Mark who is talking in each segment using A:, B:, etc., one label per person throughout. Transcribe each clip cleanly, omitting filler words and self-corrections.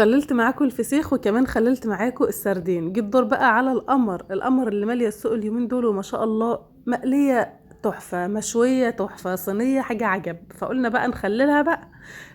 A: خللت معاكم الفسيخ وكمان خللت معاكم السردين. جيت دور بقى على القمر اللي ماليه السوق اليومين دول، وما شاء الله مقليه تحفه، مشويه تحفه، صينيه حاجه عجب. فقلنا بقى نخللها بقى.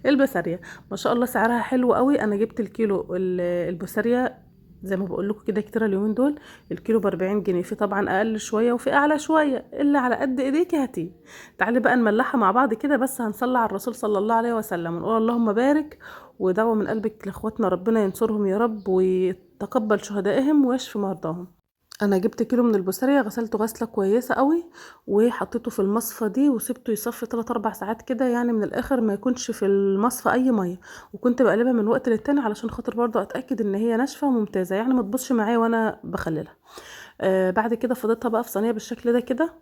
A: البسارية ما شاء الله سعرها حلو قوي. انا جبت الكيلو البسارية زي ما بقول لكم كده كتير اليومين دول. الكيلو ب40 جنيه. في طبعا اقل شويه وفي اعلى شويه، اللي على قد ايديك هاتيه. تعالي بقى نملحها مع بعض كده، بس هنصلي على الرسول صلى الله عليه وسلم ونقول اللهم بارك. ودعوة من قلبك لاخواتنا، ربنا ينصرهم يا رب ويتقبل شهدائهم ويشفي مرضاهم. انا جبت كيلو من البسارية، غسلته غسلة كويسة قوي، وحطيته في المصفى دي وسبته يصفي 3 4 ساعات كده، يعني من الاخر ما يكونش في المصفى اي ميه. وكنت بقلبها من وقت للتاني علشان خاطر برضو اتاكد ان هي ناشفه وممتازه، يعني ما تبصش معايا وانا بخللها. بعد كده فضيتها بقى في صينيه بالشكل ده كده.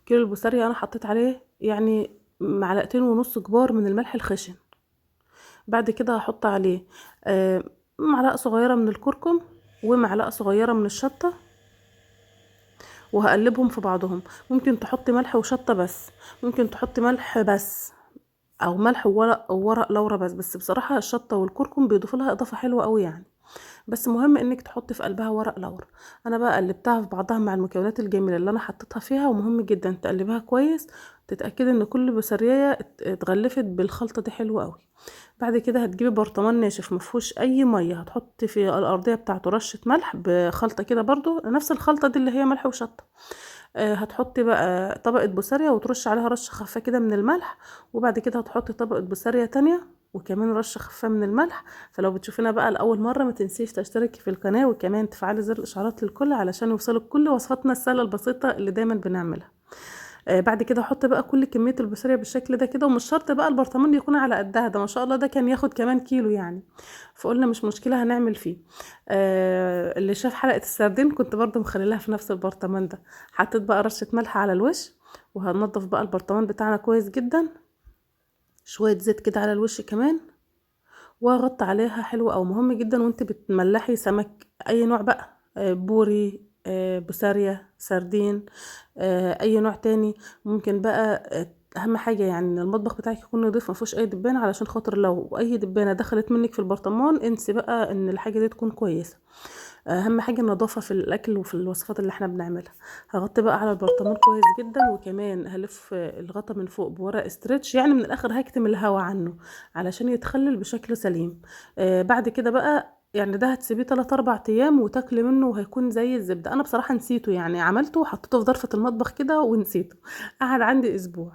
A: كيلو البسارية انا حطيت عليه يعني 2.5 معلقة كبار من الملح الخشن. بعد كده هحط عليه معلقة صغيرة من الكركم، ومعلقة صغيرة من الشطة، وهقلبهم في بعضهم. ممكن تحطي ملح وشطة بس، ممكن تحطي ملح بس، او ملح وورق لورا بس بصراحة الشطة والكركم بيضيفوا لها اضافة حلوة قوي يعني. بس مهم انك تحطي في قلبها ورق لورا. انا بقى قلبتها في بعضها مع المكونات الجميله اللي انا حطيتها فيها، ومهم جدا تقلبها كويس، تتاكدي ان كل بسارية اتغلفت بالخلطه دي حلوه قوي. بعد كده هتجيبي برطمان ناشف مفهوش اي ميه، هتحطي في الارضيه بتاعته رشه ملح بخلطه كده برضو نفس الخلطه دي اللي هي ملح وشطه. هتحطي بقى طبقه بسارية وترش عليها رشه خفيفه كده من الملح. وبعد كده هتحطي طبقه بسارية تانية وكمان رشه خفيفه من الملح. فلو بتشوفينا بقى لاول مره ما تنسيش تشتركي في القناه، وكمان تفعلي زر الاشعارات للكل علشان يوصلك كل وصفاتنا السهله البسيطه اللي دايما بنعملها. بعد كده احط بقى كل كميه البسارية بالشكل ده كده، ومش شرط بقى البرطمان يكون على قدها، ده ما شاء الله ده كان ياخد كمان كيلو يعني. فقلنا مش مشكله هنعمل فيه. اللي شاف حلقه السردين كنت برضو مخليلها في نفس البرطمان ده. حطيت بقى رشه ملح على الوش، وهنضف بقى البرطمان بتاعنا كويس جدا. شويه زيت كده على الوش كمان، واغطي عليها حلو. او مهم جدا وانت بتملحي سمك اي نوع بقى، بوري، بسارية، سردين، اي نوع تاني ممكن بقى. اهم حاجة يعني ان المطبخ بتاعك يكون نضيف مفيهوش اي دبانة، علشان خاطر لو اي دبانة دخلت منك في البرطمان انسي بقى ان الحاجة دي تكون كويسة. اهم حاجه النظافه في الاكل وفي الوصفات اللي احنا بنعملها. هغطي بقى على البرطمان كويس جدا، وكمان هلف الغطا من فوق بورق استرتش، يعني من الاخر هكتم الهواء عنه علشان يتخلل بشكل سليم. بعد كده بقى يعني ده هتسيبيه 3 4 ايام وتاكلي منه وهيكون زي الزبده. انا بصراحه نسيته، يعني عملته وحطيته في ظرفه المطبخ كده ونسيته. قعد عندي اسبوع.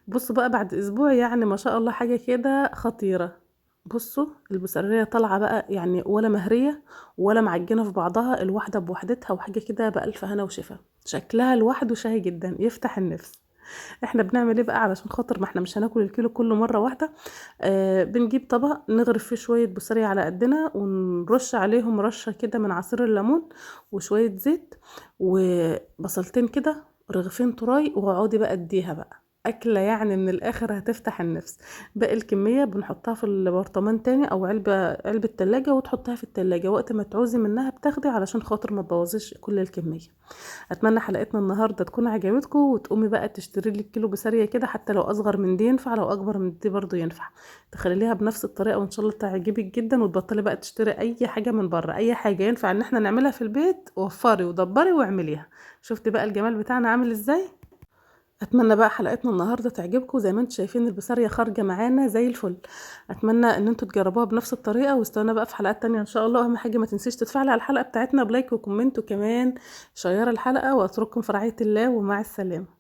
A: بصوا بقى بعد اسبوع يعني ما شاء الله حاجه كده خطيره. بصوا البسارية طالعة بقى يعني ولا مهرية ولا معجنة في بعضها، الواحدة بوحدتها وحاجة كده بألف هنا وشفا. شكلها لوحده شهي جدا يفتح النفس. احنا بنعمل ايه بقى علشان خاطر ما احنا مش هناكل الكيلو كله مرة واحدة. بنجيب طبق نغرف فيه شوية بسارية على قدنا، ونرش عليهم رشة كده من عصير الليمون وشوية زيت وبصلتين كده، رغيفين تراي، واقعدي بقى اديها بقى أكلة يعني من الآخر هتفتح النفس. باقي الكمية بنحطها في البرطمان تاني أو علبة تلاجة، وتحطها في التلاجة وقت ما تعوزي منها بتاخدي، علشان خاطر ما تبوظيش كل الكمية. أتمنى حلقتنا النهاردة تكون عجبتكم، وتقومي بقى تشتري لك كيلو بسارية كده، حتى لو أصغر من دي ينفع، لو أكبر من دي برضو ينفع. تخليها بنفس الطريقة وإن شاء الله تعجبك جدا، وتبطلي بقى تشتري أي حاجة من بره. أي حاجة ينفع إن احنا نعملها في البيت وفري ودبري واعمليها. شفتي بقى الجمال بتاعنا عامل ازاي؟ اتمنى بقى حلقتنا النهارده تعجبكم. زي ما انتم شايفين البسارية خارجه معانا زي الفل. اتمنى ان انتم تجربوها بنفس الطريقه، واستنونا بقى في حلقات تانية ان شاء الله. اهم حاجه ما تنسيش تتفاعلي على الحلقه بتاعتنا بلايك وكومنت، وكمان شير الحلقه، واترككم في رعايه الله ومع السلامه.